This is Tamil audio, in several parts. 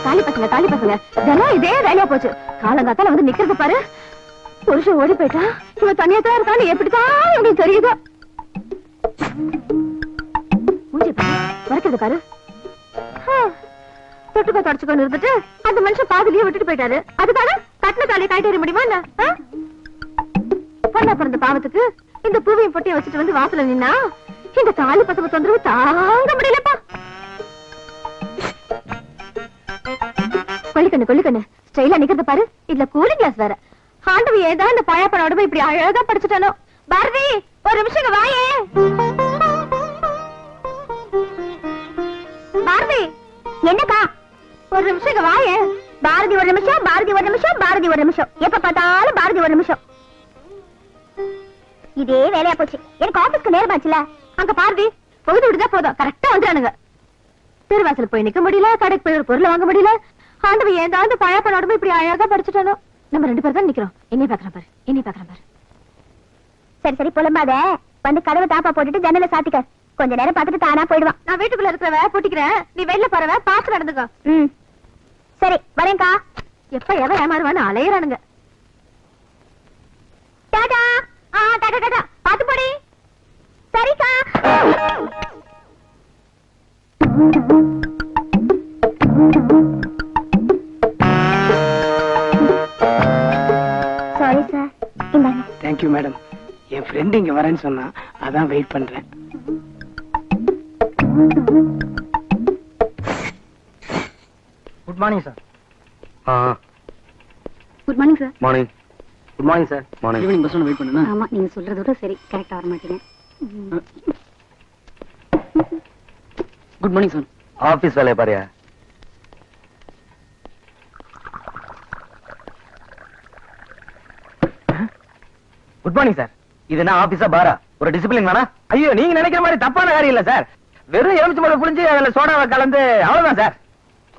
தாலி பசங்க தினம் இதே வேலையா போச்சு. காலங்காத்தால வந்து நிக்கிறது பாரு. புருஷன் ஓடி போயிட்டா இவன் தனியா தான் இருக்கான்னு எப்படிதான் உங்களுக்கு தெரியுதோ. மூஞ்சி பாரு, வரைக்கிறது பாரு. தொட்டுக்க தொடச்சுக்கொண்டு இருந்துட்டு அந்த மனுஷன் பாதிலேயே விட்டுட்டு போயிட்டாரு. அதுக்காக கட்டின தாலியை காய்ட்டு முடியுமா என்ன? பொண்ணா பிறந்த பாவத்துக்கு இந்த பூவையும் பொட்டியை வச்சுட்டு வந்து வாசல நின்னா இந்த தாலி பசங்க தொந்தரவு தாங்க முடியலப்பா. கொல்லிக்கண்ணு ஸ்டைலா நிக்கிறது பாரு. இதுல கூலிங் கிளாஸ் வேற. ஆண்டவி ஏதா இந்த பழப்பட உடம்பு இப்படி அழகா படிச்சுட்டானோ. பாரதி ஒரு நிமிஷம் வாயே. பாரதி என்னக்கா? ஒரு நிமிஷம் வாயே. பாரதி ஒரு நிமிஷம், பாரதி ஒரு நிமிஷம், பாரதி ஒரு நிமிஷம். எப்ப பார்த்தாலும் பாரதி ஒரு நிமிஷம். இதே வேலையா போச்சு. எனக்கு ஆபீஸ்க்கு நேரமாச்சுல. அங்க பாரதி பொழுது விடுதா போதும் கரெக்டா வந்துறானுங்க. திருவாசல் போய் நிக்க முடியல, கடைக்கு போய் ஒரு பொருள் வாங்க முடியல. ஆண்டவன் ஏதாவது பழப்பட உடம்பு இப்படி அழகா படிச்சுட்டானோ. நம்ம 2 பேர் தான் நிக்கிறோம். என்னை பாக்குறேன் பாரு. சரி சரி புலம்பாத. வந்து கதவை தாப்பா போட்டுட்டு ஜன்னல சாத்திக்க. கொஞ்ச நேரம் பார்த்துட்டு தானா போயிடுவான். நான் வீட்டுக்குள்ள இருக்கிறவ பூட்டிக்கிறேன். நீ வெளில போறவ பாத்து நடந்துக்கோ. சரி வரேன்க்கா. எப்ப எவன் ஏமாறுவான்னு அலையறானுங்க. டாடா. டாடா பாத்து போடி. சரிக்கா. Sorry sir. இந்தாங்க. Thank you madam. என் ஃப்ரெண்ட் இங்க வரேன்னு சொன்னா அதான் வெயிட் பண்றேன். Good morning sir. Good morning sir. Morning. Good morning sir. Morning. Evening bus wait பண்ணுனா? ஆமா நீங்க சொல்றதோட சரி கரெக்ட்டா வர மாட்டீங்க. Good morning sir. ஆபீஸ் வேலைய பாரியா? Good morning sir. இது என்ன ஆபீஸா பாரா? ஒரு டிசிப்ளின் வேணா? ஐயோ நீங்க நினைக்கிற மாதிரி தப்பான காரியம் இல்ல சார். வெறும் எலுமிச்சை பழம் புளிஞ்சு அதுல சோடாவை கலந்து அவ்வளவுதான் சார்.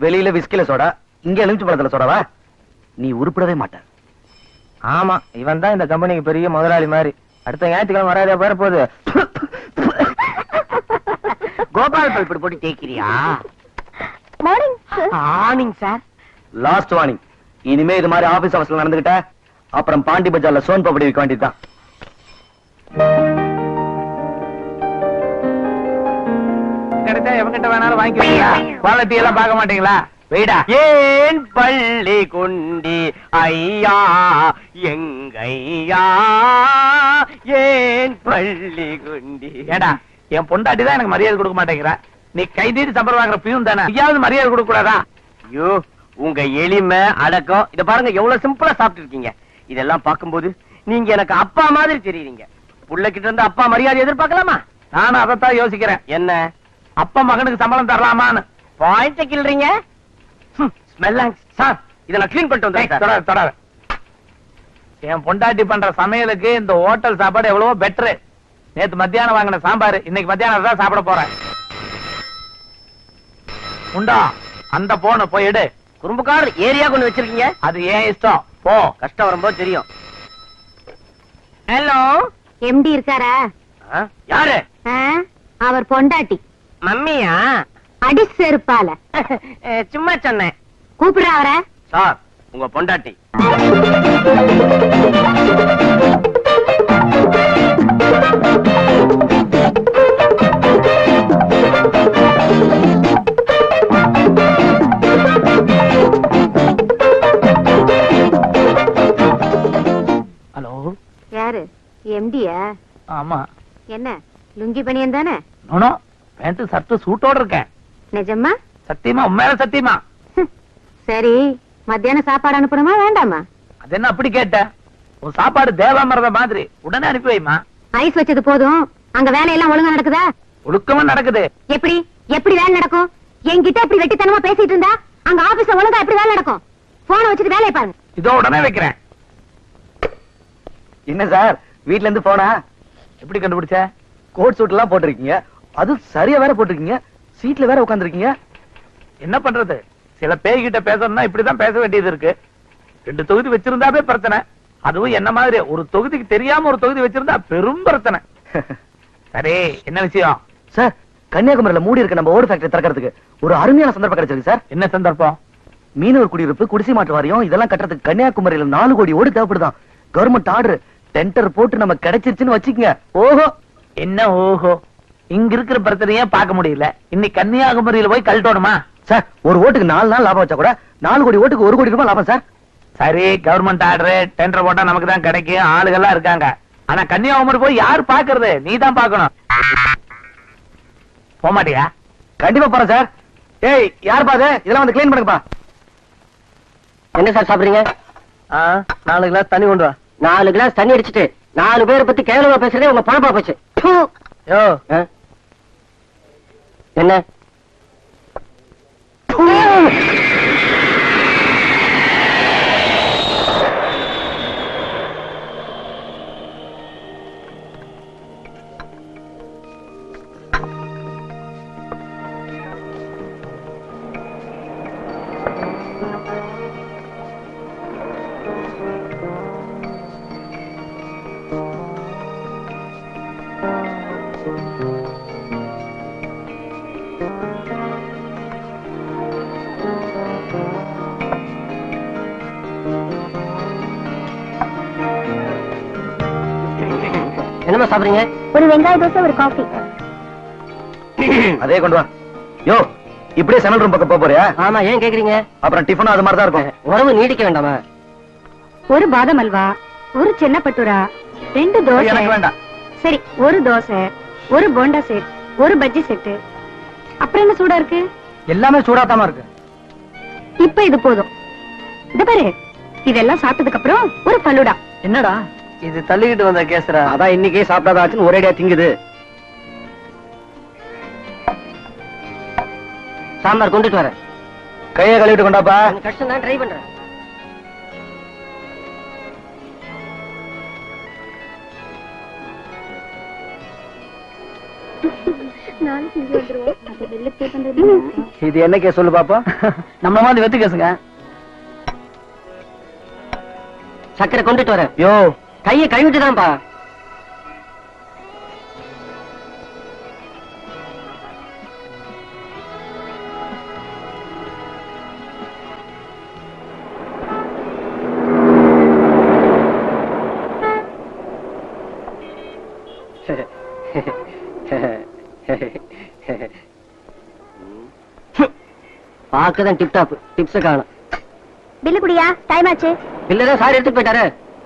வெளியில விஸ்கில சோடா, இங்க எலுமிச்சை பழத்துல சோடாவா? நீ உருப்படவே மாட்ட. ஆமா இவன் தான் இந்த கம்பெனிக்கு பெரிய முதலாளி மாதிரி. அடுத்த ஞாயிற்றுக்கிழமை வராதே பேர போகுது. கோபால் பல்படி போட்டு தேய்க்கிறியா? Morning sir. Morning sir. Last warning. இனிமே இது மாதிரி ஆபீஸ் அவசரம் நடந்துகிட்ட அப்புறம் பாண்டி பஜார்ல சோன் பப்படி விற்க வேண்டியதுதான். கிடைச்சா எவங்கிட்ட வேணாலும் வாங்கிக்கிறீங்களா? குவாலிட்டி எல்லாம் பார்க்க மாட்டீங்களா? வெயிடா. ஏன் பள்ளி கொண்டி ஐயா எங்கையா ஏன் பள்ளி கொண்டி? ஏடா என் பொண்டாட்டி தான் எனக்கு மரியாதை கொடுக்க மாட்டேங்கிறா. நீ கைதீட்டு சம்பளம் வாங்குற பியூன் தானே, ஐயாவது மரியாதை கொடுக்க கூடாதா? ஐயோ உங்க எளிமை அடக்கம் இத பாருங்க எவ்வளவு சிம்பிளா சாப்பிட்டு இருக்கீங்க. இதெல்லாம் பார்க்கும்போது நீங்க எனக்கு அப்பா மாதிரி தெரியுறீங்க. புள்ள கிட்ட இருந்து அப்பா மரியாதை எதிர்பார்க்கலாமா? நானும் அதைத்தான் யோசிக்கிறேன். என்ன அப்பா மகனுக்கு சம்பளம் தரலாமான்னு. பாயிண்ட கிள்றீங்க. ஸ்மெல்லாங் சார் இத நான் க்ளீன் பண்ணிட்டு வந்தேன். தொடர என் பொண்டாட்டி பண்ற சமையலுக்கு இந்த ஹோட்டல் சாப்பாடு எவ்வளவோ பெட்டரு. நேத்து மத்தியானம் வாங்கின சாம்பார் இன்னைக்கு மத்தியானம் தான் சாப்பிட போறேன். உண்டா அந்த போன போய் எடு. குறும்புக்காரர் ஏரியா கொண்டு வச்சிருக்கீங்க. அது ஏன் இஷ்டம் போ. கஷ்டம் வரும்போது தெரியும். ஹலோ எம்டி இருக்காரா? யாரு? அவர் பொண்டாட்டி. மம்மியா? அடி செருப்பால. சும்மா சொன்னேன். கூப்பிடுறா அவர. சார் உங்க பொண்டாட்டி. ஹலோ யாரு? எம்டியா? ஆமா. என்ன லுங்கி பனியன் தானே? நோ பேண்ட் சர்ட் சூட்டோட இருக்கேன். நிஜமா? சத்தியமா உண்மையில சத்தியமா. சரி மத்தியானம் சாப்பாடு அனுப்பணுமா வேண்டாமா? அது என்ன அப்படி கேட்ட? உன் சாப்பாடு தேவாமிரத மாதிரி உடனே அனுப்பி வைமா. ஐஸ் வச்சது போதும். அங்க வேலையெல்லாம் ஒழுங்கா நடக்குதா? ஒழுக்கமா நடக்குது. எப்படி எப்படி வேலை நடக்கும்? என்கிட்ட இப்படி வெட்டித்தனமா பேசிட்டு இருந்தா அங்க ஆபீஸ்ல ஒழுங்கா எப்படி வேலை நடக்கும்? போனை வச்சுட்டு வேலையை பாருங்க. இதோ உடனே வைக்கிறேன். என்ன சார் வீட்ல இருந்து போனா? எப்படி கண்டுபிடிச்ச? கோட் சூட் எல்லாம் போட்டிருக்கீங்க, அது சரியா வேற போட்டிருக்கீங்க, சீட்ல வேற உட்கார்ந்திருக்கீங்க. என்ன பண்றது? சில பேய்கிட்ட பேசணும்னா இப்படிதான் பேச வேண்டியது இருக்கு. 2 தொகுதி வச்சிருந்தாவே பிரச்சனை. அதுவும் என்ன மாதிரி ஒரு தொகுதிக்கு தெரியாம ஒரு தொகுதி வச்சிருந்தா பெரும் பிரச்சனை. சரி என்ன விஷயம்? சார் கன்னியாகுமரியில மூடி இருக்க நம்ம ஓடு ஃபேக்டரி திறக்கிறதுக்கு ஒரு அருமையான சந்தர்ப்பம் கிடைச்சிருக்கு சார். என்ன சந்தர்ப்பம்? மீனவர் குடியிருப்பு, குடிசை மாற்று வாரியம் இதெல்லாம் கட்டுறதுக்கு கன்னியாகுமரியில 4 கோடி ஓடு தேவைப்படுதான். கவர்மெண்ட் ஆர்டர் டெண்டர் போட்டு நம்ம கிடைச்சிருச்சுன்னு வச்சுக்கங்க. ஓஹோ. என்ன ஓஹோ? இங்க இருக்கிற பிரச்சனையே பார்க்க முடியல, இன்னைக்கு கன்னியாகுமரியில போய் கழட்டணுமா? சார் ஒரு ஓட்டுக்கு 4 நாள் லாபம் வச்சா கூட 4 கோடி ஓட்டுக்கு 1 கோடி ரூபாய் லாபம் சார். சரி, கவர்மெண்ட் ஆர்டர் டெண்டர் போட்டா நமக்கு தான் கிடைக்கும், ஆளுகள்லாம் இருக்காங்க. ஆனா கன்னியாகுமரி போய் யார் பாக்குறது? நீ தான் பாக்கணும். போக மாட்டியா? கண்டிப்பா போறேன் சார். ஏய் யார் பாது இதெல்லாம் வந்து கிளீன் பண்ணுங்கப்பா. என்ன சார் சாப்பிடுறீங்க? 4 கிளாஸ் தண்ணி கொண்டு வா. 4 கிளாஸ் தண்ணி அடிச்சிட்டு 4 பேரை பத்தி கேவலமா பேசுறதே உங்க பழப்பா போச்சு. யோ என்ன என்னமா சாப்பிடுறீங்க? ஒரு வெங்காய தோசை, ஒரு காஃபி. அதே கொண்டு வா. யோ இப்படியே சமையல் ரூம் பக்கம் போறியா? ஆமா, ஏன் கேக்குறீங்க? அப்புறம் டிஃபனும் அது மாதிரி தான் இருக்கும். உறவு நீடிக்க வேண்டாமா? ஒரு பாதாம் அல்வா, ஒரு சின்ன பட்டுரா, 2 தோசை. எனக்கு வேண்டாம். சரி, ஒரு தோசை, ஒரு போண்டா செட், ஒரு பஜ்ஜி செட்டு. அப்புறம் என்ன சூடா இருக்கு? எல்லாமே சூடாத்தாம இருக்கு. இப்ப இது போதும். இத பாரு, இதெல்லாம் சாப்பிட்டதுக்கு அப்புறம் ஒரு பல்லுடா. என்னடா இது தள்ளிக்கிட்டு வந்த கேசரா? அதான் இன்னைக்கே சாப்பிடாதாச்சுன்னு ஒரேடியா திங்குது. சாம்பார் கொண்டுட்டு வரேன். கையை கழுவிட்டு கொண்டாப்பா. கஷ்டம் தான், ட்ரை பண்றேன். இது என்ன கேஸ் சொல்லு பாப்பா. நம்ம மாதிரி வெத்து கேசுங்க. சக்கரை கொண்டுட்டு வரேன். யோ கையை கழுவிட்டு தான்ப்பா. பாக்கதான் டிப் டாப். டிப்ஸ் காணும். பில்லு குடியா, டைம் ஆச்சு. பில்லதான் சார் எடுத்துட்டு போயிட்டாரு.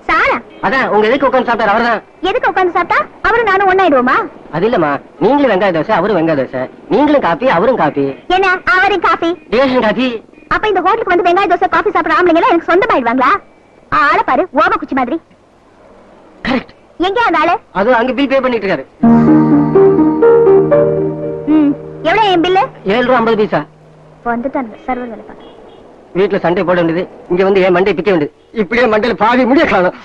சாரா? அதான் உங்க எதுக்கு உட்காந்து சாப்பிட்டாரு அவர்தான். எதுக்கு உட்கார்ந்து சாப்பிட்டா அவரும் நானும் ஒண்ணாயிடுவோமா? அது இல்லம்மா, நீங்களும் வெங்காய தோசை அவரும் வெங்காய தோசை, நீங்களும் காப்பி அவரும் காப்பி. என்ன அவரும் காஃபி? Decoction copy. அப்ப இந்த ஹோட்டலுக்கு வந்து வெங்காய தோசை காஃபி சாப்பிடுற ஆம்பளைங்க எல்லாம் எனக்கு சொந்தமாயிடுவாங்களா? ஆள பாரு, ஓம குச்சி மாதிரி. கரெக்ட். எங்க அந்த ஆளு? அது அங்க பில் பே பண்ணிட்டு இருக்காரு. எவ்வளவு என் பில்லு? 7 ரூபா 50 பைசா. வந்துட்டாங்க சர்வர் வேலை பார்க்க. வீட்டுல சண்டை போட வேண்டியது, இங்க வந்து என் மண்டை பிக்க வேண்டியது. இப்படியே மண்டையில பாதி முடிய காணும்.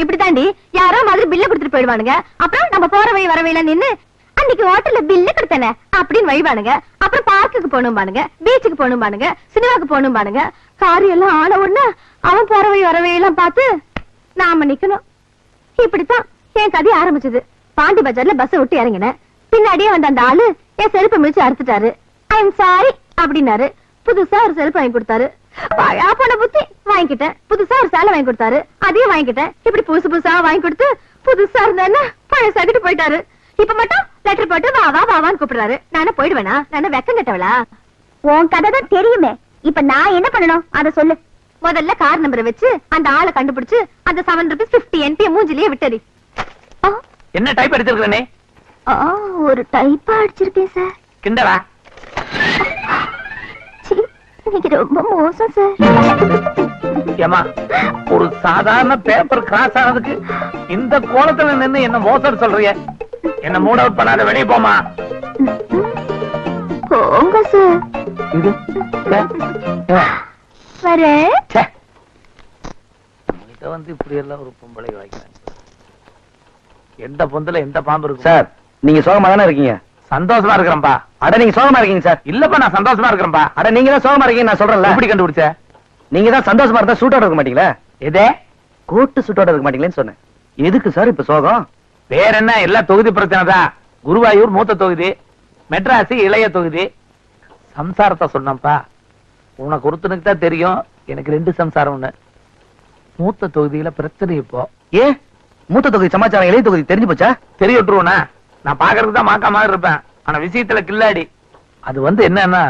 இப்படிதாண்டி யாரோ மாதிரி பில்ல கொடுத்துட்டு போயிடுவானுங்க. அப்புறம் நம்ம போற வழி வர வழியில நின்னு அன்னைக்கு ஹோட்டல்ல பில்லு கொடுத்தன அப்படின்னு வழிவானுங்க. அப்புறம் பார்க்குக்கு போகணும் பானுங்க, பீச்சுக்கு போகணும் பானுங்க, சினிமாக்கு போகணும் பானுங்க. காரு எல்லாம் ஆன உடனே அவன் போற வழி வர வழியெல்லாம் பார்த்து நாம நிக்கணும். இப்படித்தான் என் கதை ஆரம்பிச்சது. பாண்டி பஜார்ல பஸ் விட்டு இறங்கினேன். பின்னாடியே வந்த அந்த ஆளு என் செருப்பை மிதிச்சு அறுத்துட்டாரு. ஐ எம் சாரி அப்படின்னாரு. புதுசா ஒரு செருப்பு வாங்கி கொடுத்தாரு. பழா போன புத்தி வாங்கிக்கிட்டேன். புதுசா ஒரு சேலை வாங்கி கொடுத்தாரு, அதையும் வாங்கிக்கிட்டேன். இப்படி புதுசு புதுசா வாங்கி கொடுத்து புதுசா இருந்தா பழசாக்கிட்டு போயிட்டாரு. இப்ப மட்டும் லெட்டர் போட்டு வா வா வாவான்னு கூப்பிடுறாரு. நானே போயிடுவேனா? நானே வெக்கம் கட்டவளா? உன் கதை தான் தெரியுமே. இப்ப நான் என்ன பண்ணணும் அத சொல்லு. முதல்ல கார் நம்பரை வச்சு அந்த ஆளை கண்டுபிடிச்சு அந்த 7 rupees 50 NP மூஞ்சிலேயே விட்டடி. என்ன டைப் அடிச்சிருக்கே? ஒரு டைப்பா அடிச்சிருக்கேன் சார். கிண்டலா? நீங்க ரொம்ப மோசம் சார். ஏமா, ஒரு சாதாரண பேப்பர் கிராஸ் ஆனதுக்கு இந்த கோலத்துல நின்னு என்ன மோசம் சொல்றீங்க? என்ன மூட் அவுட் பண்ணாத, வெளியே போமா. போங்க சார். வரேன். இத வந்து இப்படி எல்லாம் ஒரு பொம்பளை வாய்க்கிறாங்க. எந்த பொந்துல எந்த பாம்பு இருக்கு சார்? நீங்க சோகமா தானே இருக்கீங்க? சந்தோஷமா இருக்கிறேன்பா. அட நீங்க சோகமா இருக்கீங்க சார். இல்லப்பா நான் சந்தோஷமா இருக்கிறேன்பா. அட நீங்க தான் சோகமா இருக்கீங்க நான் சொல்றேன்ல. எப்படி கண்டுபிடிச்ச? நீங்க தான் சந்தோஷமா இருந்தா சூட்டோட இருக்க மாட்டீங்களா? எதே கோட்டு சூட்டோட இருக்க மாட்டீங்களேன்னு சொன்னேன். எதுக்கு சார் இப்ப சோகம்? வேற என்ன, எல்லா தொகுதி பிரச்சனை தான். குருவாயூர் மூத்த தொகுதி, மெட்ராஸ் இளைய தொகுதி. சம்சாரத்தை சொன்னப்பா. உனக்கு ஒருத்தனுக்கு தான் தெரியும், எனக்கு 2 சம்சாரம்னு. மூத்த தொகுதியில பிரச்சனை இப்போ. ஏன் மூத்த தொகுதி சமாச்சாரம் இளைய தொகுதி தெரிஞ்சு போச்சா? தெரிய விட்டுருவனா? நான் பாக்குறதுக்கு தான் மாக்கா மாதிரி இருப்பேன், ஆனா விஷயத்துல கில்லாடி. அது வந்து என்னன்னா,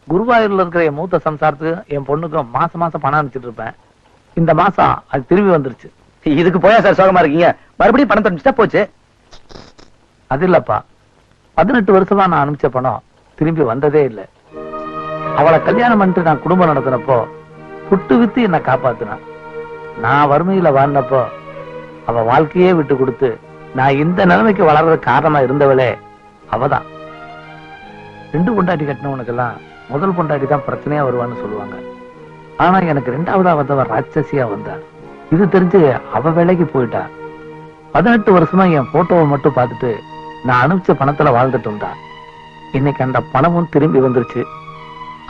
குருவாயூர்ல இருக்கிற என் மூத்த சம்சாரத்துக்கு என் பொண்ணுக்கும் மாசம் மாசம் பணம் அனுப்பிச்சிட்டு இருப்பேன். இந்த மாசம் அது திரும்பி வந்துருச்சு. இதுக்கு போயா சார் சோகமா இருக்கீங்க? மறுபடியும் பணம் அனுப்பிச்சிட்டா போச்சு. அது இல்லப்பா, 18 வருஷமா நான் அனுப்பிச்ச பணம் திரும்பி வந்ததே இல்லை. அவளை கல்யாணம் பண்ணிட்டு நான் குடும்பம் நடத்தினப்போ புட்டு வித்து என்ன காப்பாத்தினான். நான் வறுமையில வாழ்ந்தப்போ அவ வாழ்க்கையே விட்டு கொடுத்து நான் இந்த நிலைமைக்கு வளர்றது காரணமா இருந்தவளே அவதான். 2 பொண்டாட்டி கட்டினவனுக்கெல்லாம் முதல் பொண்டாட்டி தான் பிரச்சனையா வருவான்னு சொல்லுவாங்க. ஆனா எனக்கு 2ஆவதா வந்தவன் ராட்சசியா வந்தா. இது தெரிஞ்சு அவ வேலைக்கு போயிட்டா. 18 வருஷமா என் போட்டோவை மட்டும் பார்த்துட்டு நான் அனுப்பிச்ச பணத்துல வாழ்ந்துட்டு இருந்தா. இன்னைக்கு அந்த பணமும் திரும்பி வந்துருச்சு.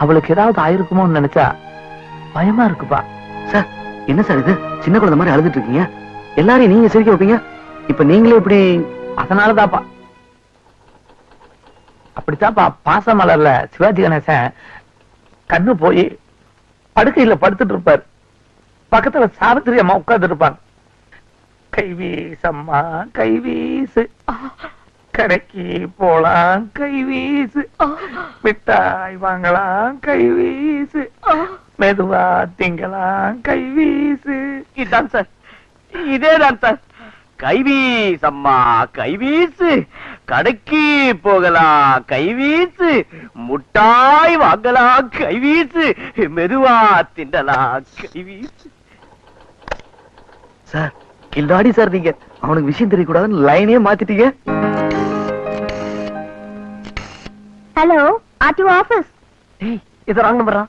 அவளுக்கு ஏதாவது ஆயிருக்குமோன்னு நினைச்சா பயமா இருக்குப்பா. சார் என்ன சார் இது? சின்ன குழந்தை மாதிரி அழுதுட்டு இருக்கீங்க. எல்லாரையும் நீங்க சிரிக்க வைப்பீங்க, இப்ப நீங்களே இப்படி? அதனாலதான்ப்பா. அப்படித்தான்ப்பா பாசமலர்ல சிவாஜி கணேசன் கண்ணு போய் படுக்கையில படுத்துட்டு இருப்பார். பக்கத்துல சாவித்திரி அம்மா உட்கார்ந்து இருப்பாங்க. கைவீசம்மா கைவீசு, கடைக்கு போலாம் கைவீசு, மிட்டாய் வாங்கலாம் கைவீசு, மெதுவா திங்கலாம் கைவீசு. இதான் சார், இதேதான் சார். கைவீசம்மா கைவீசு, கடைக்கு போகலாம் கைவீசு, முட்டாய் வாங்கலாம் கைவீசு, மெதுவா திண்டலாம் கைவீசு. சார் கில்லாடி சார் நீங்க. அவனுக்கு விஷயம் தெரியக்கூடாதுன்னு லைனே மாத்திட்டீங்க. Hello, RTO office. இது ராங் நம்பரா?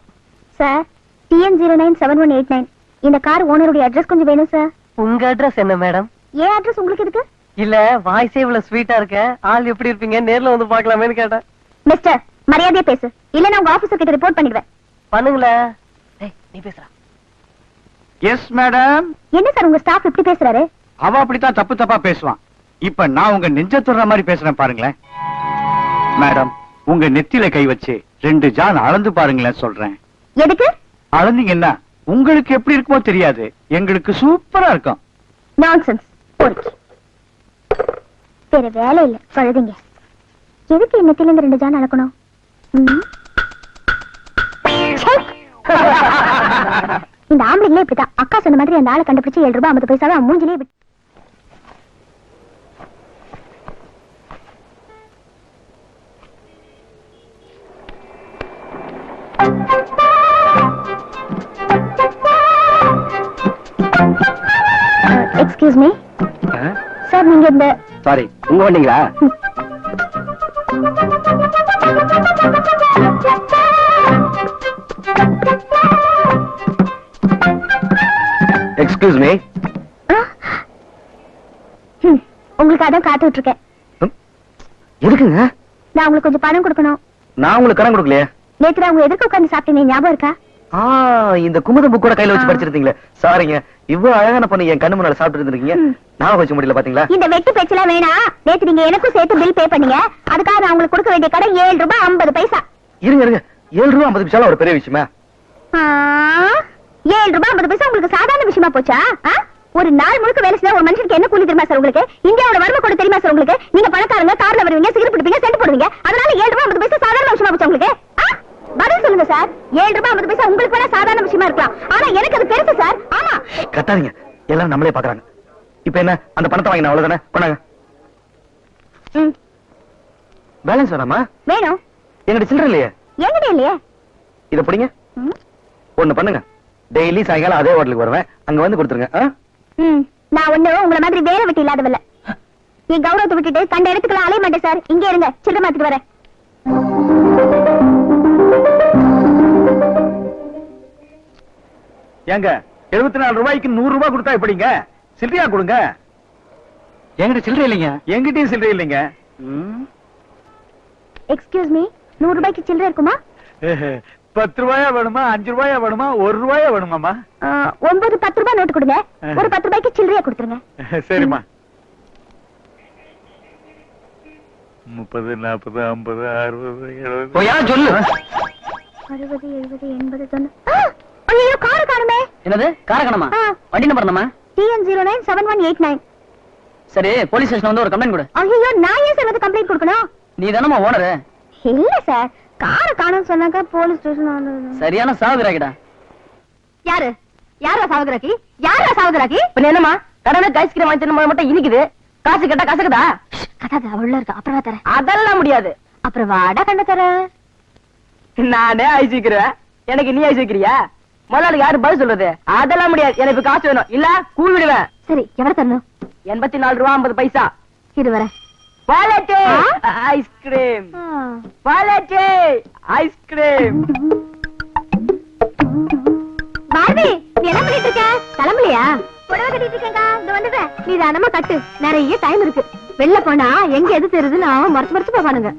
Sir, TN097189. இந்த கார் ஓனருடைய அட்ரஸ் கொஞ்சம் வேணும் சார். உங்க அட்ரஸ் என்ன மேடம்? ஏன் அட்ரஸ் உங்களுக்கு எதுக்கு? இல்ல வாய்ஸே இவ்வளவு ஸ்வீட்டா இருக்க, ஆள் எப்படி இருப்பீங்க, நேர்ல வந்து பாக்கலாமேன்னு கேட்டேன். மிஸ்டர், மரியாதையா பேசு, இல்ல நான் உங்க ஆபீசர் கிட்ட ரிப்போர்ட் பண்ணிடுவேன். பண்ணுங்களே. நீ பேசுறா. Yes madam. என்ன சார் உங்க ஸ்டாஃப் இப்படி பேசுறாரு? அவ அப்படித்தான் தப்பு தப்பா பேசுவான். இப்ப நான் உங்க நெஞ்ச தொடுற மாதிரி பேசுறேன் பாருங்களேன். மேடம், உங்க நெத்தியில கை வச்சு 2 ஜான் அளந்து பாருங்களேன் சொல்றேன். எதுக்கு? அளந்தீங்கன்னா உங்களுக்கு எப்படி இருக்குமோ தெரியாது, எங்களுக்கு சூப்பரா இருக்கும். நான்சென்ஸ். வேற வேலை இல்ல, பழுதுங்க. எதுக்கு நெத்தில இருந்து 2 ஜான் அளக்கணும்? இந்த ஆம்பளைங்களே இப்படிதான். அக்கா சொன்ன மாதிரி அந்த ஆளை கண்டுபிடிச்சு 7 ரூபாய் 50 பைசாவை மூஞ்சிலே விட்டு. எக்ஸ்கியூஸ் மீ சார், நீங்க இந்த சாரி, உங்க வந்தீங்களா? Excuse me. உங்களுக்கு அதான் காத்துட்டு இருக்கேன். எதுக்குங்க? நான் உங்களுக்கு கொஞ்சம் பணம் கொடுக்கணும். நான் உங்களுக்கு கடன் கொடுக்கலையே. நேத்து அவங்க எதுக்கு உட்கார்ந்து சாப்பிட்டீங்க ஞாபகம் இருக்கா? இந்த குமுதம் புக் கூட கையில வச்சு படிச்சிருந்தீங்களே. சாரிங்க, இவ்வளவு அழகான பொண்ணு என் கண்ணு முன்னால சாப்பிட்டு இருந்திருக்கீங்க. நான் வச்சு முடியல பாத்தீங்களா? இந்த வெட்டி பேச்செல்லாம் வேணாம். நேத்து நீங்க எனக்கும் சேர்த்து பில் பே பண்ணீங்க. அதுக்காக நான் உங்களுக்கு கொடுக்க வேண்டிய கடன் 7 ரூபாய் 50 பைசா. இருங்க இருங்க, 7 ரூபாய் 50 பைசா ஒரு பெரிய விஷயமா? 7 ரூபாய் 50 பைசா உங்களுக்கு சாதாரண விஷயமா போச்சா? ஒரு நாள் முழுக்க வேலை செய்ய ஒரு மனுஷனுக்கு என்ன கூலி தெரியுமா சார் உங்களுக்கு? இந்தியாவோட வறுமை கூட தெரியுமா சார் உங்களுக்கு? நீங்க பணக்காரங்க, கார்ல வருவீங்க, சிகரெட் பிடிப்பீங்க, சென்ட் போடுவீங்க. அதனால 7 ரூபாய் 50 பைசா சாதாரண விஷயமா போச்சா உங்களுக்கு? பதில் சொல்லுங்க சார். 7 ரூபாய் 50 பைசா உங்களுக்கு வேணா சாதாரண விஷயமா இருக்கலாம், ஆனா எனக்கு அது பெருசு சார். ஆமா, கத்தாதீங்க, எல்லாரும் நம்மளே பாக்குறாங்க. இப்ப என்ன, அந்த பணத்தை வாங்கின அவ்வளவுதானே? கொண்டாங்க. பேலன்ஸ் வேணாமா? வேணும். எங்கிட்ட சில்லற இல்லையே. என்கிட்ட இல்லையே. இத பிடிங்க. ஒண்ணு பண்ணுங்க, டெய்லி சாயங்காலம் அதே ஹோட்டலுக்கு வருவேன், அங்க வந்து கொடுத்துருங்க. நான் ஒண்ணு உங்களை மாதிரி வேலை வெட்டி இல்லாதவல்ல. என் கௌரவத்தை விட்டுட்டு கண்ட இடத்துக்குலாம் அலைய மாட்டேன் சார். இங்கே இருங்க, சில்லறை மாத்திட்டு வரேன். ஏங்க, 74 ரூபாய்க்கு 100 ரூபாய் கொடுத்தா எப்படிங்க? சில்லறையா கொடுங்க. என்கிட்ட சில்லறை இல்லைங்க. என்கிட்டயும் சில்லறை இல்லைங்க. எக்ஸ்கியூஸ் மீ, 100 ரூபாய்க்கு சில்லறை இருக்குமா? 10 ரூபாயா வேணுமா, 5 ரூபாயா வேணுமா, 1 ரூபாயா வேணுமாமா? 9 10 ரூபாய் நோட்டு கொடுங்க. ஒரு 10 ரூபாய்க்கு சில்லறையா கொடுத்துருங்க. சரிம்மா. 30 40 50 60 70. யாரும் சொல்லு. 60 70 80 90. ஐயோ, கார காணுமே. என்னது காரக்கணமா? வண்டி நம்பர் என்னமா? TN097189. சரி, போலீஸ் ஸ்டேஷன் வந்து ஒரு கம்ப்ளைண்ட் கொடு. ஐயோ, நான் ஏன் சார் வந்து கம்ப்ளைண்ட் கொடுக்கணும்? நீ தானமா ஓனர்? இல்ல சார், கார காணோம்னு சொன்னாக்க போலீஸ் ஸ்டேஷன். சரியான சாகுறாக்கிடா. யாரு யாரா சாவுகிறாக்கி? யாரா சாவுகிறாக்கி? இப்ப என்னமா கடனுக்கு ஐஸ்கிரீம் வாங்கி தின்னும் மட்டும் இனிக்குது, காசு கேட்டா கசக்குதா? கதாது அவள இருக்கு, அப்புறம் தரேன். அதெல்லாம் முடியாது. அப்புறம் வாடா கண்ட தரேன். நானே ஐஸ் வைக்கிறேன், எனக்கு நீ ஐஸ் வைக்கிறியா? முதலாளி யாரு பதில் சொல்றது? அதெல்லாம் முடியாது, எனக்கு இப்ப காசு வேணும், இல்ல கூழ் விடுவேன். சரி, எவ்வளவு தரணும்? 84 ரூபா 50 பைசா. இது வர வாலெட்டே ஐஸ்கிரீம், வாலெட்டே ஐஸ்கிரீம். பார்வி, நீ என்ன பண்ணிட்டு இருக்க? கிளம்பலையா? புடவை கட்டிட்டு இருக்கேங்க, இந்த வந்துடுறேன். நீ தானமா கட்டு, நிறைய டைம் இருக்கு. வெளில போனா எங்க எது தெரியுதுன்னு மறைச்சு போவானுங்க.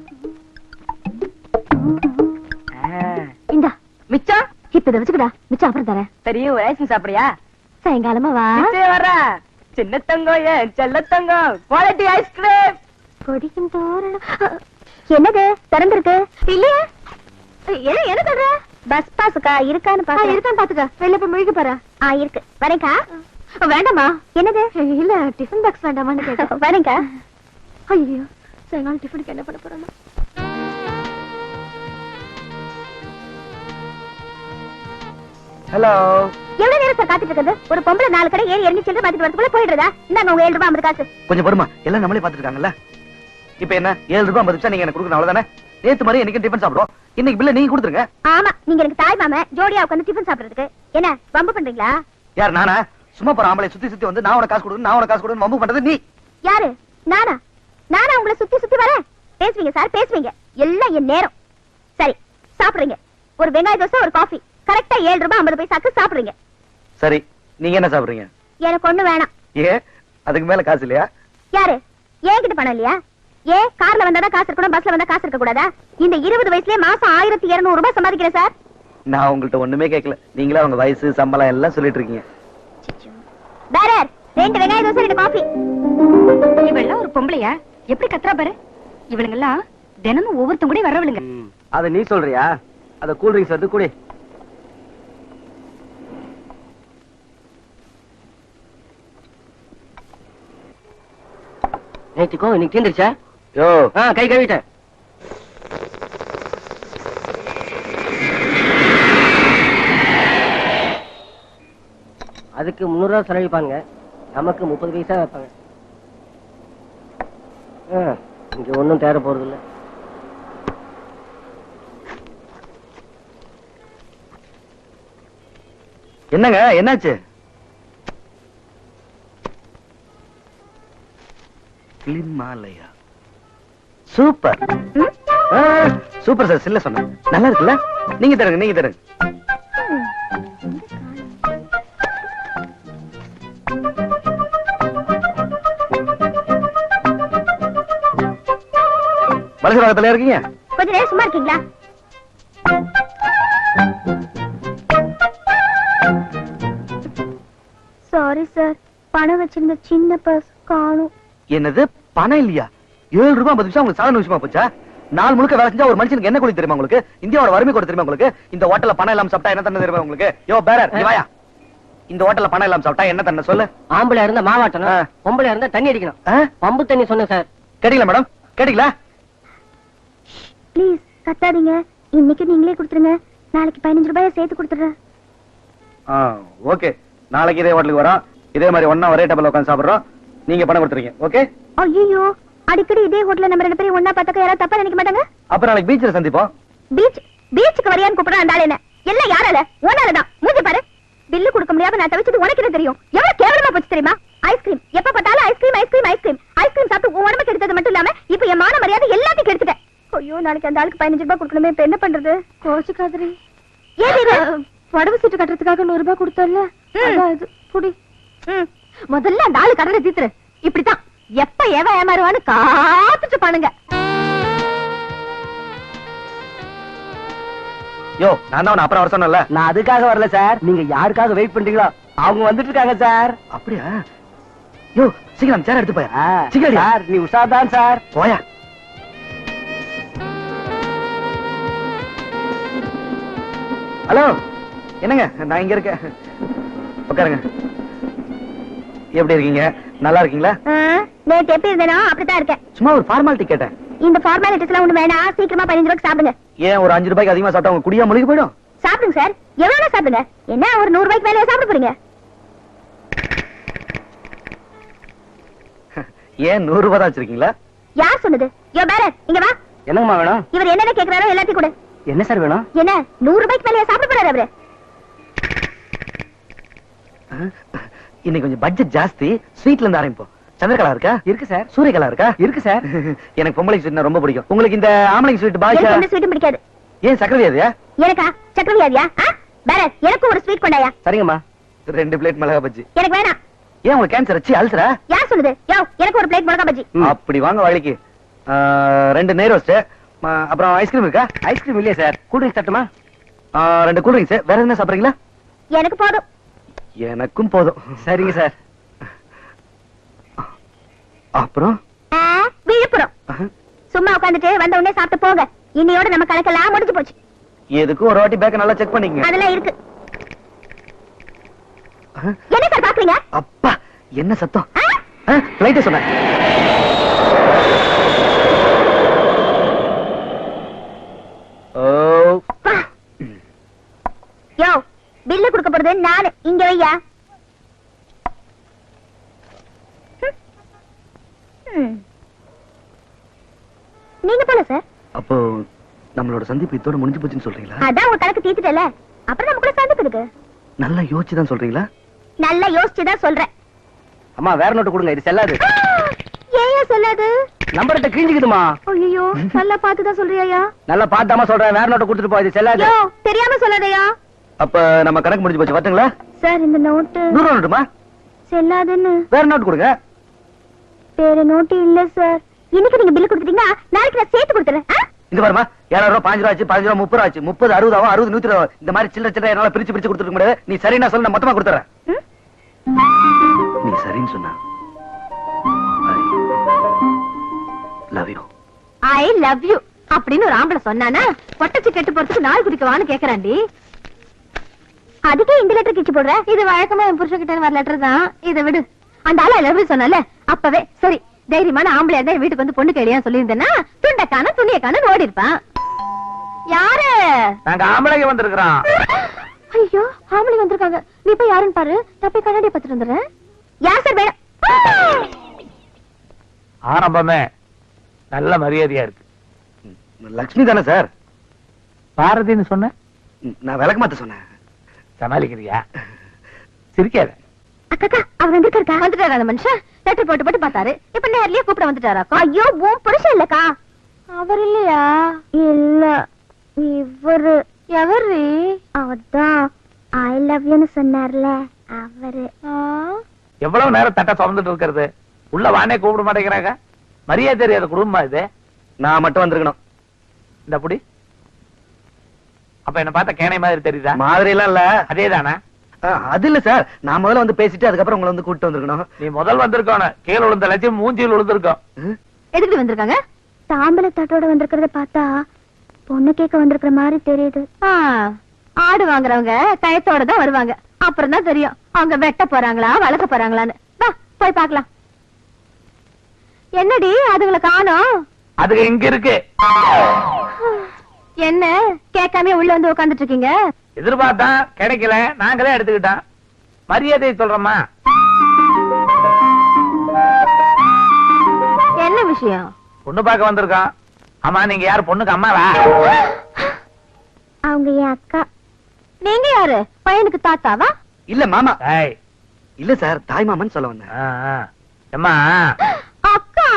இந்தா மிச்சம் இப்ப இதை வச்சுக்கடா, மிச்சம் அப்புறம் தரேன். சரி, ஒரு ஐஸ்கிரீம் சாப்பிடுறியா? சாயங்காலமா வா. வர சின்ன தங்கம், ஏன் செல்ல தங்கம், குவாலிட்டி ஐஸ்கிரீம். கொடிக்கும் தோரணம். என்னது திறந்திருக்கு? இல்லையா? என்ன சொல்ற? பஸ் பாஸுக்கா இருக்கான்னு பாக்க. இருக்கான்னு பாத்துக்க. வெளில போய் முழுகி பாரு. இருக்கு, வரேன்க்கா. வேண்டாமா? என்னது? இல்ல, டிஃபன் பாக்ஸ் வேண்டாமான்னு கேட்டேன். வரேன்க்கா. ஐயோ, சாயங்காலம் டிஃபனுக்கு என்ன பண்ண போறோம்? ஹலோ, எவ்வளவு நேரம் சார் காத்துட்டு இருக்குது? ஒரு பொம்பளை 4 கடை ஏறி இறங்கி சில்லறை மாத்திட்டு வரதுக்குள்ள போயிடுறதா? இந்தாங்க உங்க 7 ரூபாய் 50 காசு. கொஞ்சம் பொறுமா, எல்லாம் நம்மளே பாத்துட்டு இருக்காங்கல்ல. இப்ப என்ன 7 ரூபாய் 50 பைசா நீங்க எனக்கு கொடுக்கணும், அவ்வளவுதானே? நேத்து மாதிரி இன்னைக்கு டிஃபன் சாப்பிடுவோம், இன்னைக்கு பில்ல நீங்க கொடுத்துருங்க. ஆமா, நீங்க எனக்கு தாய் மாம ஜோடியா உட்காந்து டிஃபன் சாப்பிடுறதுக்கு என்ன வம்பு பண்றீங்களா? யார் நானா? சும்மா போற ஆம்பளை சுத்தி சுத்தி வந்து நான் உனக்கு காசு கொடுக்கணும், நான் உனக்கு காசு கொடுக்கணும் வம்பு பண்றது நீ. யாரு? நானா? நானா உங்களை சுத்தி சுத்தி வரேன்? பேசுவீங்க சார், பேசுவீங்க. எல்லாம் என் நேரம். சரி, சாப்பிடுறீங்க. ஒரு வெங்காய தோசை, ஒரு காஃபி, கரெக்டா 7 ரூபாய் 50 பைசாக்கு சாப்பிடுறீங்க. சரி, நீங்க என்ன சாப்பிடுறீங்க? எனக்கு ஒண்ணு வேணாம். ஏ, அதுக்கு மேல காசு இல்லையா? யாரு? என்கிட்ட பணம் இல்லையா? ஏ, கார்ல வந்தாதான் காசு இருக்கணும், பஸ்ல வந்தா காசு இருக்க கூடாதா? இந்த 20 வயசுலயே மாசம் 1200 ரூபாய் சம்பாதிக்கிறேன் சார். நான் உங்கள்ட்ட ஒண்ணுமே கேட்கல, நீங்களா உங்க வயசு சம்பளம் எல்லாம் சொல்லிட்டு இருக்கீங்க. பேரர், 2 வெங்காய தோசை, 2 காஃபி. இவெல்லாம் ஒரு பொம்பளையா? எப்படி கத்துறா பாரு. இவளுங்கெல்லாம் தினமும் ஒவ்வொருத்தங்க கூட வரவளுங்க. அத நீ சொல்றியா? அத கூல் ட்ரிங்க்ஸ் வந்து குடி. நேத்திக்கோ இன்னைக்கு தீந்துருச்சா? யோ, கை கழுவிட்டேன். அதுக்கு 300 ரூபாய் செலவிப்பாங்க, நமக்கு 30 பைசா வைப்பாங்க. இங்க ஒன்னும் தேட போறது இல்ல. என்னங்க என்னாச்சு? கிளிமாலயா சூப்பர். சூப்பர் சார், சில்ல சொன்ன நல்லா இருக்குல்ல? நீங்க தருங்க, நீங்க தருங்க. வலசராகத்துல இருக்கீங்க? கொஞ்ச நேரம் சும்மா இருக்கீங்களா? சாரி சார், பணம் வச்சிருந்த சின்ன பர்ஸ் காணும். என்னது, பணம் இல்லையா? 7 ரூபாய் 50 பைசா உங்களுக்கு சாதாரண விஷயமா போச்சா? நாள் முழுக்க வேலை செஞ்சா ஒரு மனுஷனுக்கு என்ன கூலி தெரியுமா உங்களுக்கு? இந்தியாவோட வறுமை கூட தெரியுமா உங்களுக்கு? இந்த ஹோட்டல்ல பணம் இல்லாம சாப்பிட்டா என்ன தண்ணி தெரியுமா உங்களுக்கு? யோ பேரர், நீ வாயா. இந்த ஹோட்டல்ல பணம் இல்லாம சாப்பிட்டா என்ன தண்ணி சொல்லு? ஆம்பளை இருந்தா மாவாட்டணும், பொம்பளை இருந்தா தண்ணி அடிக்கணும். பம்பு தண்ணி சொன்னேன் சார். கேட்டீங்களா மேடம்? கேட்டீங்களா? ப்ளீஸ் கத்தாதீங்க, இன்னைக்கு நீங்களே கொடுத்துருங்க. நாளைக்கு 15 ரூபாயை சேர்த்து கொடுத்துறேன். ஓகே, நாளைக்கு இதே ஹோட்டலுக்கு வரோம், இதே மாதிரி ஒண்ணா ஒரே டேபிள்ல உட்கார்ந்து சாப்பிடுறோம், நீங்க பணம் கொடுத்துறீங்க. ஓகே? ஐயோ, அடிக்கடி இதே ஹோட்டல்ல நம்ம 2 பேரும் ஒண்ணா பார்த்தாக்க யாராவது தப்பா நினைக்க மாட்டாங்க? அப்புறம் நாளைக்கு பீச்ல சந்திப்போம். பீச்சுக்கு வரையான்னு கூப்பிடுறா அந்த ஆளு என்ன? எல்லாம் யாரால? உன்னாலதான். மூஞ்சி பாரு. பில்லு கொடுக்க முடியாம நான் தவிச்சது உனக்கு என்ன தெரியும்? எவ்வளவு கேவலமா போச்சு தெரியுமா? ஐஸ்கிரீம், எப்ப பார்த்தாலும் ஐஸ்கிரீம் ஐஸ்கிரீம் ஐஸ்கிரீம் ஐஸ்கிரீம் சாப்பிட்டு உன் உடம்புக்கு எடுத்தது மட்டும் இல்லாம இப்ப என் மான மரியாதை எல்லாத்தையும் கெடுத்துட்டேன். ஐயோ, நாளைக்கு அந்த ஆளுக்கு 15 ரூபாய் கொடுக்கணுமே, இப்ப என்ன பண்றது? கோச்சுக்காதரி. ஏன் புடவை சீட்டு கட்டுறதுக்காக 100 ரூபாய் கொடுத்தல, புடி. முதல்ல அந்த ஆளு கடனை தீத்துரு. இப்படித்தான் எப்ப ஏமாறுவான்னு காத்துட்டு பண்ணுங்க. யோ நான் தான் உன்னை அப்புறம் வர சொன்னேன்ல. நான் அதுக்காக வரல சார். நீங்க யாருக்காக வெயிட் பண்றீங்களோ அவங்க வந்துட்டு இருக்காங்க சார். அப்படியா? யோ சீக்கிரம் சேர் எடுத்து போயா. சீக்கிரம் சார் நீ உஷார்தான் சார். போயா. ஹலோ என்னங்க, நான் இங்க இருக்கேன். உட்காருங்க. எப்படி இருக்கீங்க? நல்லா இருக்கீங்களா? நேத்து எப்படி இருந்தேனோ அப்படித்தான் இருக்கேன். சும்மா ஒரு ஃபார்மாலிட்டி கேட்டேன். இந்த ஃபார்மாலிட்டிஸ் எல்லாம் ஒண்ணு வேணாம். சீக்கிரமா 15 ரூபாய்க்கு சாப்பிடுங்க. ஏன் ஒரு 5 ரூபாய்க்கு அதிகமா சாப்பிட்டா உங்க குடியா முழுகி போயிடும்? சாப்பிடுங்க சார், எவ்வளவு சாப்பிடுங்க. என்ன ஒரு 100 ரூபாய்க்கு மேலே சாப்பிட போறீங்க? ஏன் 100 ரூபாய் தான் வச்சிருக்கீங்களா? யார் சொன்னது? யோ பேரர் இங்க வா. என்னங்கம்மா வேணும்? இவர் என்னென்ன கேக்குறாரோ எல்லாத்தையும் கொடு. என்ன சார் வேணும்? என்ன 100 ரூபாய்க்கு மேலே சாப்பிட போறாரு அவரு? இன்னைக்கு கொஞ்சம் பட்ஜெட் ஜாஸ்தி. ஸ்வீட்ல இருந்து ஆரம்பிப்போம். சந்திரகலா இருக்கா? இருக்கு சார். சூரியகலா இருக்கா? இருக்கு சார். எனக்கு பொம்பளை ஸ்வீட்னா ரொம்ப பிடிக்கும். உங்களுக்கு இந்த ஆம்பளை ஸ்வீட் பாய்ச்சா? எனக்கு எந்த ஸ்வீட்டும் பிடிக்காது. ஏன் சக்கரை வியாதியா? எனக்கா சக்கரை வியாதியா? பேரர் எனக்கு ஒரு ஸ்வீட் கொண்டாயா. சரிங்கம்மா. 2 பிளேட் மிளகா பஜ்ஜி. எனக்கு வேணாம். ஏன் உங்களுக்கு கேன்சர் வச்சு அல்சரா? யார் சொன்னது? யோ எனக்கு ஒரு பிளேட் மிளகா பஜ்ஜி. அப்படி வாங்க வழிக்கு. 2 நெய் ரோஸ்ட். அப்புறம் ஐஸ்கிரீம் இருக்கா? ஐஸ்கிரீம் இல்லையா சார்? கூல் ட்ரிங்க்ஸ் தட்டுமா? 2 கூல் ட்ரிங்க்ஸ். வேற என்ன சாப்பிடுறீங்களா? எனக்கு போதும். எனக்கும் போதும். சரிங்க சார். அப்புறம் விழுப்புரம் சும்மா உட்காந்துட்டு வந்த உடனே சாப்பிட்டு போங்க. இன்னையோட நம்ம கணக்கெல்லாம் முடிஞ்சு போச்சு. எதுக்கும் ஒரு வாட்டி பேக்க நல்லா செக் பண்ணிக்கங்க. அதெல்லாம் இருக்கு. என்ன சார் பாக்குறீங்க? அப்பா என்ன சத்தம்? லைட் சொன்னேன். யோ பில்லு கொடுக்க போறது நானு. இங்க வையா. நீங்க போல சார். அப்போ நம்மளோட சந்திப்பு இதோட முடிஞ்சு போச்சுன்னு சொல்றீங்களா? அதான் உங்க கணக்கு தீத்துட்டல. அப்புறம் நமக்குள்ள சந்திப்பு இருக்கு. நல்லா யோசிச்சு தான் சொல்றீங்களா? நல்லா யோசிச்சுதான் சொல்றேன். அம்மா வேற நோட்டு கொடுங்க. இது செல்லாது. ஏன் சொல்லாது? நம்பர்கிட்ட கிழிஞ்சுக்குதுமா. ஐயோ நல்லா பார்த்துதான் சொல்றியா? நல்லா பார்த்தாம சொல்றேன். வேற நோட்டு கொடுத்துட்டு போ. இது செல்லாது. யோ தெரியாம சொல்லாதயா? அப்ப நம்ம கணக்கு முடிஞ்சு போச்சு. வரட்டுங்களா? சார் இந்த நோட்டு 100 ரூபா நோட்டுமா? செல்லாதுன்னு. வேற நோட்டு கொடுங்க. வேற நோட்டு இல்ல சார். இன்னைக்கு நீங்க பில் கொடுத்துட்டீங்கன்னா நாளைக்கு நான் சேர்த்து கொடுத்துறேன். இங்க பாருமா, 7 ரூபா 5 ரூபா ஆச்சு, 15 ரூபா 30 ரூபா ஆச்சு, 30 60 ஆகும், 60 100 ரூபா. இந்த மாதிரி சில்லற சில்லற என்னால பிரிச்சு பிரிச்சு கொடுத்துருக்க முடியாது. நீ சரின்னா சொல்ல, நான் மொத்தமா கொடுத்துறேன். நீ சரின்னு சொன்னா love you. I love you அப்படின்னு ஒரு ஆம்பளை சொன்னானா பொட்டச்சு கெட்டு போறதுக்கு நாள் குடிக்கவான்னு கேக்குறாண்டி. அதுக்கே இந்த லெட்டர் கிச்சு போடுற. இது வழக்கமா என் புருஷ கிட்ட வர லெட்டர் தான். இதை விடு. அந்த ஆளு லவ் யூ சொன்னால அப்பவே சரி தைரியமான ஆம்பளையா இருந்தா வீட்டுக்கு வந்து பொண்ணு கேளியா சொல்லியிருந்தேன்னா துண்டக்கான துணியக்கான ஓடி இருப்பான். யாரு? நாங்க ஆம்பளைங்க வந்திருக்கிறோம். ஐயோ ஆம்பளை வந்திருக்காங்க. நீ போய் யாருன்னு பாரு. நான் போய் கண்ணாடி பார்த்துட்டு வந்துடுறேன். யார் சார் வேணும்? ஆரம்பமே நல்ல மரியாதையா இருக்கு. லக்ஷ்மி தானே சார்? பாரதின்னு சொன்ன? நான் விளக்க மாத்த சொன்னேன். சமாளிக்கிறியா? சிரிக்காத. அக்கா அவர் வந்திருக்கா? வந்துட்டாரா அந்த மனுஷன்? லெட்டர் போட்டு போட்டு பார்த்தாரு. இப்ப நேர்லயே கூப்பிட வந்துட்டாராக்கா? ஐயோ உன் புருஷன் இல்லக்கா. அவர் இல்லையா? இல்ல இவரு. எவரு? அவர்தான் ஐ லவ் யூன்னு சொன்னார்ல அவரு. எவ்வளவு நேரம் தட்ட சுமந்துட்டு இருக்கிறது? உள்ள வானே கூப்பிட மாட்டேங்கிறாங்க. மரியாதை தெரியாத குடும்பமா இது. நான் மட்டும் வந்திருக்கணும். இந்த புடி. அப்ப என்ன பார்த்தா கேனை மாதிரி தெரியுதா? மாதிரி எல்லாம் இல்ல. அதேதானா? அது இல்ல சார், நான் முதல்ல வந்து பேசிட்டு அதுக்கப்புறம் உங்களை வந்து கூட்டிட்டு வந்திருக்கணும். நீ முதல் வந்திருக்கோன கீழே விழுந்த லட்சம் மூஞ்சியில் விழுந்திருக்கோம். எதுக்கு வந்திருக்காங்க? தாம்பல தட்டோட வந்திருக்கிறத பார்த்தா பொண்ணு கேட்க வந்திருக்கிற மாதிரி தெரியுது. ஆடு வாங்குறவங்க கயத்தோட தான் வருவாங்க. அப்புறம் தான் தெரியும் அவங்க வெட்ட போறாங்களா வளர்க்க போறாங்களான்னு. வா போய் பார்க்கலாம். என்னடி அதுங்களை காணோம்? அதுக்கு இங்க இருக்கு. என்ன கேட்காம உள்ள வந்து உட்கார்ந்துட்டு இருக்கீங்க? எதிர்பார்த்தா கிடைக்கல, நாங்களே எடுத்துக்கிட்டோம். மரியாதை சொல்றோமா? என்ன விஷயம்? பொண்ணு பார்க்க வந்திருக்கோம். ஆமா நீங்க யாரு? பொண்ணுக்கு அம்மாவா? அவங்க என் அக்கா. நீங்க யாரு? பையனுக்கு தாத்தாவா? இல்ல மாமா. ஏய், இல்ல சார், தாய் மாமன் சொல்ல வந்தேன். அம்மா அக்கா.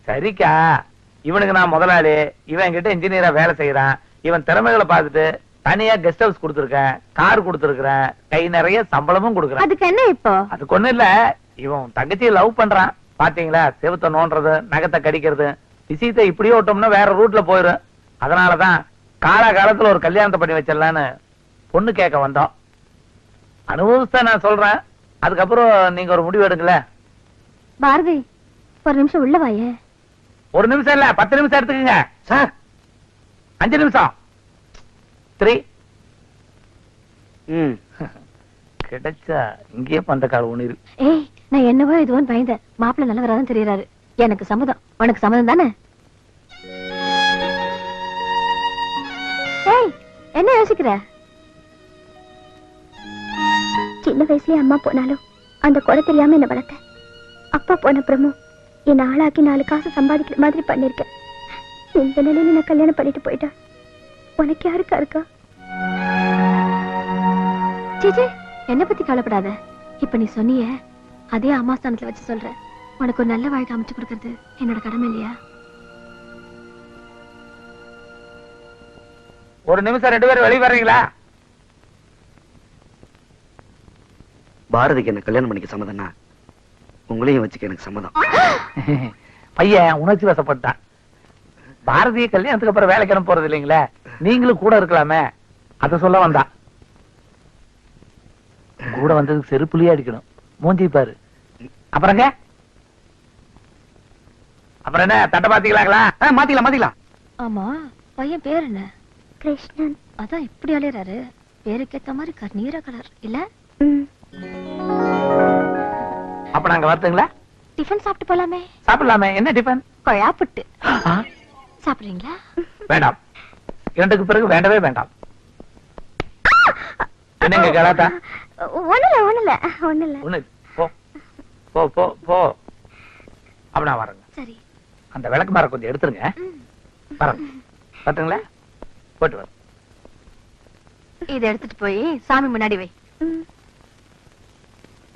சரிக்கா, இவனுக்கு நான் முதலாளி. இவன் கிட்ட இன்ஜினியரா வேலை செய்யறான். இவன் திறமைகளை பார்த்துட்டு தனியா கெஸ்ட் ஹவுஸ் கொடுத்துருக்கேன், கார் கொடுத்துருக்கேன், கை நிறைய சம்பளமும் கொடுக்குறேன். அதுக்கு என்ன இப்போ? அதுக்கு ஒண்ணு இல்ல, இவன் தங்கச்சியை லவ் பண்றான். பாத்தீங்களா, செவுத்த நோண்டுறது, நகத்தை கடிக்கிறது, விஷயத்தை இப்படியே விட்டோம்னா வேற ரூட்ல போயிரும். அதனாலதான் காலகாலத்துல ஒரு கல்யாணத்தை பண்ணி வச்சிடலான்னு பொண்ணு கேட்க வந்தோம். அனுபவத்தை நான் சொல்றேன், அதுக்கப்புறம் நீங்க ஒரு முடிவு எடுங்களேன். பாரதி, ஒரு நிமிஷம் உள்ள வாயே. ஒரு நிமிஷம் இல்ல, 10 நிமிஷம் எடுத்துக்கங்க சார். 5 நிமிஷம். 3 ம். கிடைச்சா இங்கேயே பண்ற கால ஒண்ணு இருக்கு. ஏய், நான் என்னவோ இதுவும் பயந்தேன். மாப்பிள்ள நல்லவராதான் தெரியறாரு. எனக்கு சம்மதம். உனக்கு சம்மதம் தானே? ஏய், என்ன யோசிக்கிற? சின்ன வயசுலயே அம்மா போனாலும் அந்த குறை தெரியாம என்ன வளர்த்த. அப்பா போன அப்புறமும் என்ன ஆளாக்கி 4 காசு சம்பாதிக்கிற மாதிரி பண்ணிருக்கேன். இந்த நிலையில நான் கல்யாணம் பண்ணிட்டு போயிட்டா உனக்கு யாருக்கா இருக்கா? சீச்சே, என்ன பத்தி கவலைப்படாத. இப்ப நீ சொன்னியே, அதே அம்மா ஸ்தானத்துல வச்சு சொல்ற. உனக்கு ஒரு நல்ல வாழ்க்கை அமைச்சு கொடுக்கறது என்னோட கடமை இல்லையா? ஒரு நிமிஷம் 2 பேரும் வெளியே வர்றீங்களா? பாரதிக்கு என்ன கல்யாணம் பண்ணிக்க சம்மதம்னா உங்களையும் வச்சுக்க எனக்கு சம்மதம். பையன் உணர்ச்சி வசப்பட்டான். பாரதிய கல்யாணத்துக்கு அப்புறம் வேலைக்கு அனுப்ப போறது இல்லைங்களே, நீங்களும் கூட இருக்கலாமே, அத சொல்ல வந்தா. கூட வந்ததுக்கு செருப்புலயே அடிக்கணும். மூஞ்சி பாரு. அப்புறங்க அப்புறம் என்ன, தட்டை பாத்தீங்களாங்களா? மாத்திக்கலாம். ஆமா, பையன் பேர் என்ன? கிருஷ்ணன். அதான் இப்படி அலையறாரு. பேருக்கேத்த மாதிரி கண்ணீர கலர் இல்ல? ம். அப்ப நாங்க வரட்டுங்களா? டிஃபன் சாப்பிட்டு போலாமே. சாப்பிடலாமே. என்ன டிஃபன்? கொழா புட்டு ஆ, சாப்பிடுறீங்களா? வேண்டாம். 2க்கு பிறகு வேண்டவே வேண்டாம். என்னங்க கலாட்டா? ஒண்ணுல ஒண்ணு போ போ போ போ. அப்ப நான் வரேங்க. சரி. அந்த விளக்கு மாற கொஞ்சம் எடுத்துருங்க. வரேன். பாத்துங்களா? போட்டு வரேன். இதை எடுத்துட்டு போய் சாமி முன்னாடி வை. ம்.